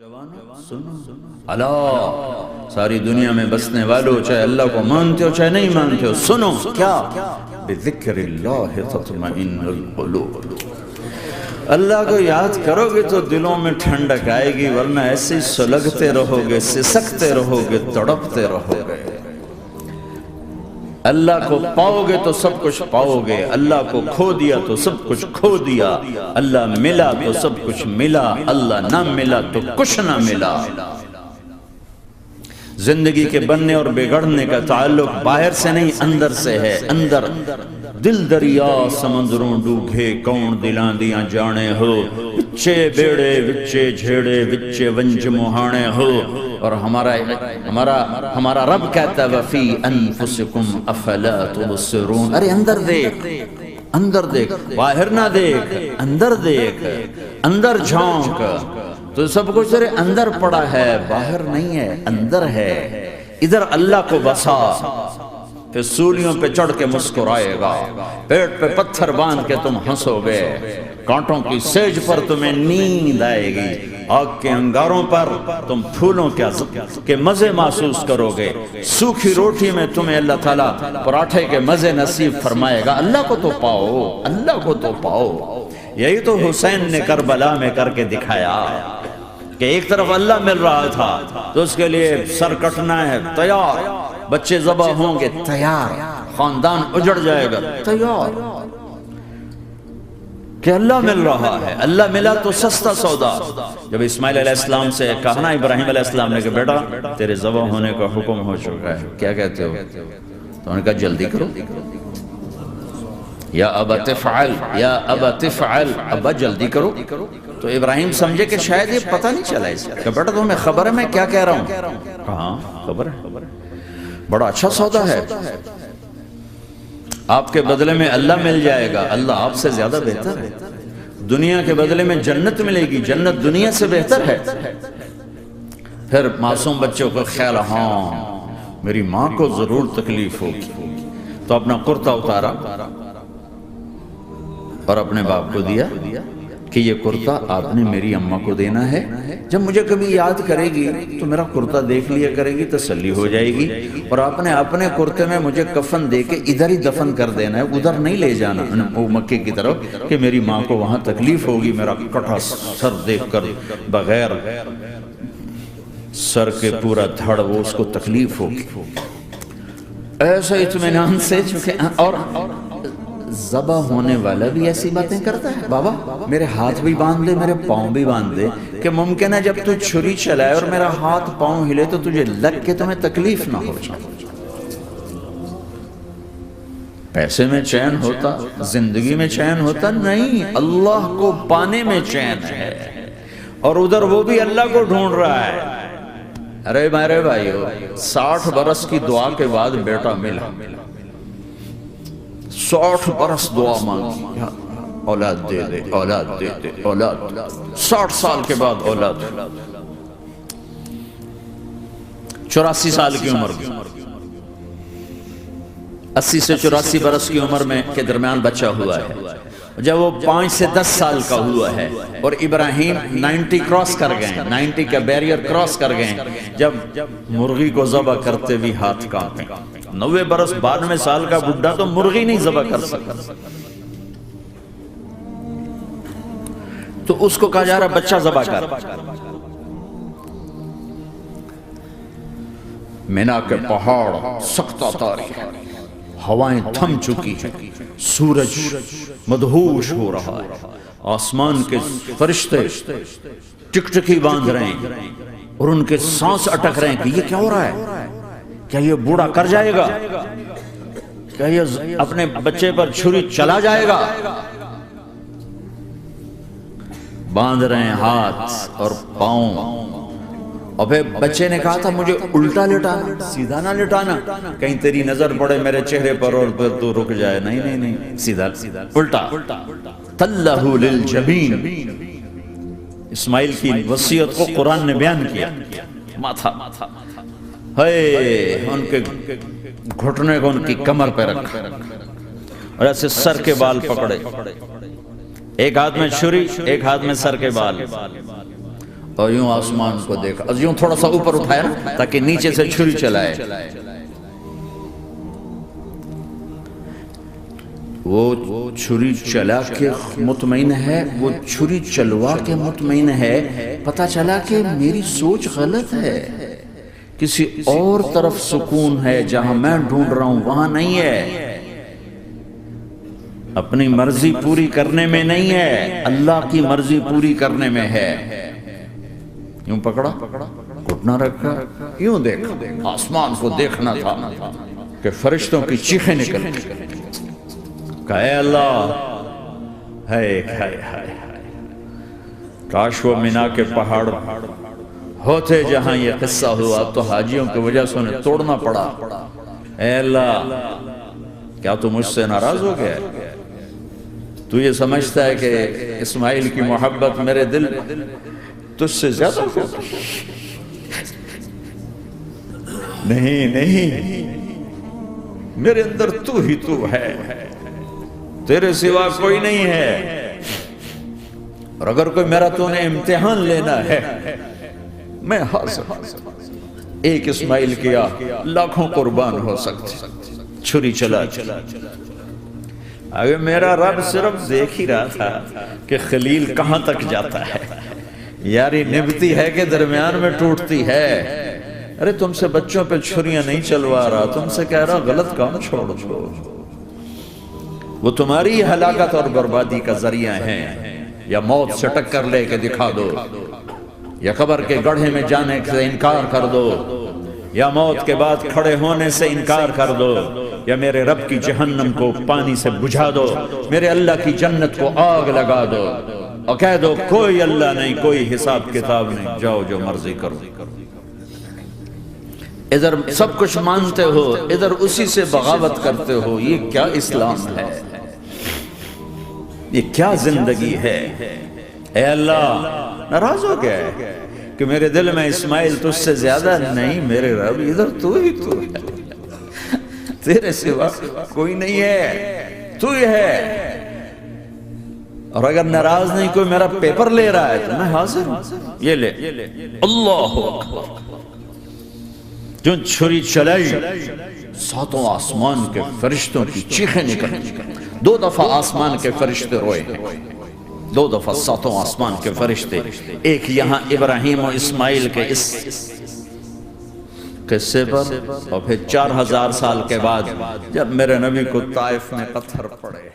سنو اللہ ساری دنیا میں بسنے والوں، چاہے اللہ کو مانتے ہو چاہے نہیں مانتے ہو، سنو کیا بذکر اللہ تطمئن القلوب، اللہ کو یاد کرو گے تو دلوں میں ٹھنڈک آئے گی، ورنہ ایسے سلگتے رہو گے، سسکتے رہو گے، تڑپتے رہو گے۔ اللہ کو پاؤ گے تو سب کچھ پاؤ گے، اللہ کو کھو دیا تو سب کچھ کھو دیا، اللہ ملا تو سب کچھ ملا، اللہ نہ ملا تو کچھ نہ ملا۔ زندگی کے بننے اور بگڑنے کا تعلق باہر سے نہیں اندر سے ہے، اندر دل دریا سمندروں ڈوگے کون دلاں دیاں جانے ہو، وچے بیڑے وچے جھیڑے وچے ونج مہانے ہو، اور ہمارا رب کہتا ہے وَفِي أَنفُسِكُمْ أَفَلَا تُبْصِرُونَ، ارے اندر دیکھ، اندر دیکھ، باہر نہ دیکھ، اندر دیکھ، اندر جھانک، تو سب کچھ تیرے اندر پڑا ہے، باہر نہیں ہے، اندر ہے۔ ادھر اللہ کو بسا، پھر سولیوں پہ چڑھ کے مسکرائے گا، پیٹ پہ پتھر باندھ کے تم ہنسو گے، کانٹوں کی سیج پر تمہیں نیند آئے گی، آگ کے انگاروں پر تم پھولوں کے مزے محسوس کرو گے، سوکھی روٹی میں تمہیں اللہ تعالیٰ پراٹھے کے مزے نصیب فرمائے گا۔ اللہ کو تو پاؤ، اللہ کو تو پاؤ۔ یہی تو حسین نے کربلا میں کر کے دکھایا کہ ایک طرف اللہ مل رہا تھا تو اس کے لیے سر کٹنا ہے تیار، بچے ذبح ہوں گے تیار، خاندان اجڑ جائے گا تیار، کہ اللہ مل رہا ہے، اللہ ملا تو سستا سودا۔ جب اسماعیل علیہ السلام سے کہا نا ابراہیم علیہ السلام نے کہ بیٹا تیرے ذبح ہونے کا حکم ہو چکا ہے، کیا کہتے ہو؟ تو انہوں نے کہا جلدی کرو، یا ابا تفعل، یا ابا تفعل، ابا جلدی کرو۔ تو ابراہیم سمجھے کہ شاید یہ پتہ نہیں چلا اس کا، کہ بیٹا تمہیں خبر ہے میں کیا کہہ رہا ہوں؟ ہاں خبر ہے، بڑا اچھا سودا ہے، آپ کے بدلے میں اللہ مل جائے گا، اللہ آپ سے زیادہ بہتر ہے، دنیا کے بدلے میں جنت ملے گی، جنت دنیا سے بہتر ہے۔ پھر معصوم بچوں کو خیال، ہاں میری ماں کو ضرور تکلیف ہوگی، تو اپنا کرتا اتارا اور اپنے باپ کو دیا کہ یہ کرتا آپ نے میری اماں کو دینا ہے، جب مجھے کبھی یاد کرے گی تو میرا کرتا دیکھ لیا کرے گی، تسلی ہو جائے گی، اور آپ نے اپنے کرتے میں مجھے کفن دے کے ادھر ہی دفن کر دینا ہے، ادھر نہیں لے جانا وہ مکے کی طرف کہ میری ماں کو وہاں تکلیف ہوگی، میرا کٹا سر دیکھ کر بغیر سر کے پورا دھڑ وہ اس کو تکلیف ہوگی۔ ایسا اطمینان سے چکے، اور ذبح ہونے والا بھی ایسی باتیں کرتا ہے، بابا میرے ہاتھ بھی باندھ دے، میرے پاؤں بھی باندھ دے، کہ ممکن ہے جب تو چھری چلائے اور میرا ہاتھ پاؤں ہلے تو تجھے لگ کے تمہیں تکلیف نہ ہو جائے۔ پیسے میں چین ہوتا، زندگی میں چین ہوتا نہیں، اللہ کو پانے میں چین ہے، اور ادھر وہ بھی اللہ کو ڈھونڈ رہا ہے۔ ارے میرے بھائیو، 60 برس کی دعا کے بعد بیٹا ملا، 60 برس دعا مانگی، اولاد دے دے، اولاد دے دے، اولاد، 60 سال کے بعد اولاد، 84 سال کی عمر کی، 80 سے 84 برس کی عمر میں کے درمیان بچہ ہوا ہے۔ جب وہ 5 سے 10 سال کا ہوا ہے اور ابراہیم 90 کراس کر گئے، 90 کا بیریئر کراس کر گئے، جب مرغی کو ذبح کرتے بھی ہاتھ کانپے، 90 برس 92 سال کا بڈھا تو مرغی نہیں ذبح کر سکتا، تو اس کو کہا جا رہا بچہ ذبح کر۔ مینا کے پہاڑ سختہ تاریخ، ہوائیں تھم چکی ہیں، سورج مدہوش ہو رہا ہے، آسمان کے فرشتے ٹکٹکی باندھ رہے ہیں اور ان کے سانس اٹک رہے ہیں کہ یہ کیا ہو رہا ہے، کیا یہ بوڑھا کر جائے گا، کیا یہ اپنے بچے پر چھری چلا جائے گا؟ باندھ رہے ہیں ہاتھ اور پاؤں، اور پھر بچے نے کہا تھا مجھے الٹا لٹانا، سیدھا نہ لٹانا، کہیں تیری نظر پڑے میرے چہرے پر اور پھر تو رک جائے، نہیں نہیں نہیں، سیدھا الٹا۔ تلہ للجبین، اسماعیل کی وصیت کو قرآن نے بیان کیا، ماتھا ہے ان کے گھٹنے کو ان کی کمر پہ رکھا اور ایسے سر کے بال پکڑے، ایک ہاتھ میں چھری ایک ہاتھ میں سر کے بال، اور یوں آسمان کو دیکھا، از یوں تھوڑا سا اوپر اٹھایا نا تاکہ نیچے سے چھری چلائے. وہ چھری چلا کے مطمئن ہے، وہ چھری چلوا کے مطمئن ہے. پتہ چلا کہ میری سوچ غلط ہے، کسی اور طرف سکون ہے، جہاں میں ڈھونڈ رہا ہوں وہاں نہیں ہے. اپنی مرضی پوری کرنے میں نہیں ہے، اللہ کی مرضی پوری کرنے میں ہے. یوں پکڑا، گھٹنا رکھا، یوں دیکھا. آسمان کو دیکھنا تھا کہ فرشتوں کی چیخیں نکل. کہا اے اللہ، کاش وہ مینا کے پہاڑ ہوتے جہاں یہ قصہ ہوا، تو حاجیوں کی وجہ سے انہیں توڑنا پڑا. اے اللہ، کیا تو مجھ سے ناراض ہو گیا ہے؟ تو یہ سمجھتا ہے کہ اسماعیل کی محبت میرے دل تجھ سے زیادہ ہو؟ نہیں، میرے اندر تو ہی تو ہے، تیرے سوا کوئی نہیں ہے. اور اگر کوئی میرا تو نے امتحان لینا ہے، میں حاضر. ایک اسماعیل کیا لاکھوں قربان ہو سکتے. چھری چلا. اگر میرا رب صرف دیکھ ہی رہا تھا کہ خلیل کہاں تک جاتا ہے. یاری نبھتی ہے کہ درمیان میں ٹوٹتی ہے. ارے تم سے بچوں پہ چھریاں نہیں چلوا رہا، تم سے کہہ رہا غلط کام چھوڑ دو. وہ تمہاری ہلاکت اور بربادی کا ذریعہ ہیں. یا موت سے ٹکر لے کے دکھا دو، یا قبر کے گڑھے میں جانے سے انکار کر دو، یا موت کے بعد کھڑے ہونے سے انکار کر دو، یا میرے رب کی جہنم کو پانی سے بجھا دو، میرے اللہ کی جنت کو آگ لگا دو، اور کہہ دو کوئی اللہ نہیں، کوئی حساب کتاب نہیں، جاؤ جو مرضی کرو. ادھر سب کچھ مانتے ہو، ادھر اسی سے بغاوت کرتے ہو. یہ کیا اسلام ہے؟ یہ کیا زندگی ہے؟ اے اللہ، ناراض ہو گیا ہے کہ میرے دل میں اسماعیل تجھ سے زیادہ نہیں. میرے رب ادھر تو ہی تو ہے، تیرے سوا کوئی نہیں ہے، تو ہی ہے. اور اگر ناراض نہیں کوئی میرا پیپر لے رہا ہے تو میں حاضر ہوں. یہ لے. اللہ اکبر. جو چھری چلائی، ساتوں آسمان کے فرشتوں کی چیخیں نکل. 2 دفعہ آسمان کے فرشتے روئے، 2 دفعہ ساتوں آسمان کے فرشتے. ایک یہاں ابراہیم و اسماعیل کے اس قصے پر، اور پھر 4000 سال کے بعد جب میرے نبی کو طائف میں پتھر پڑے.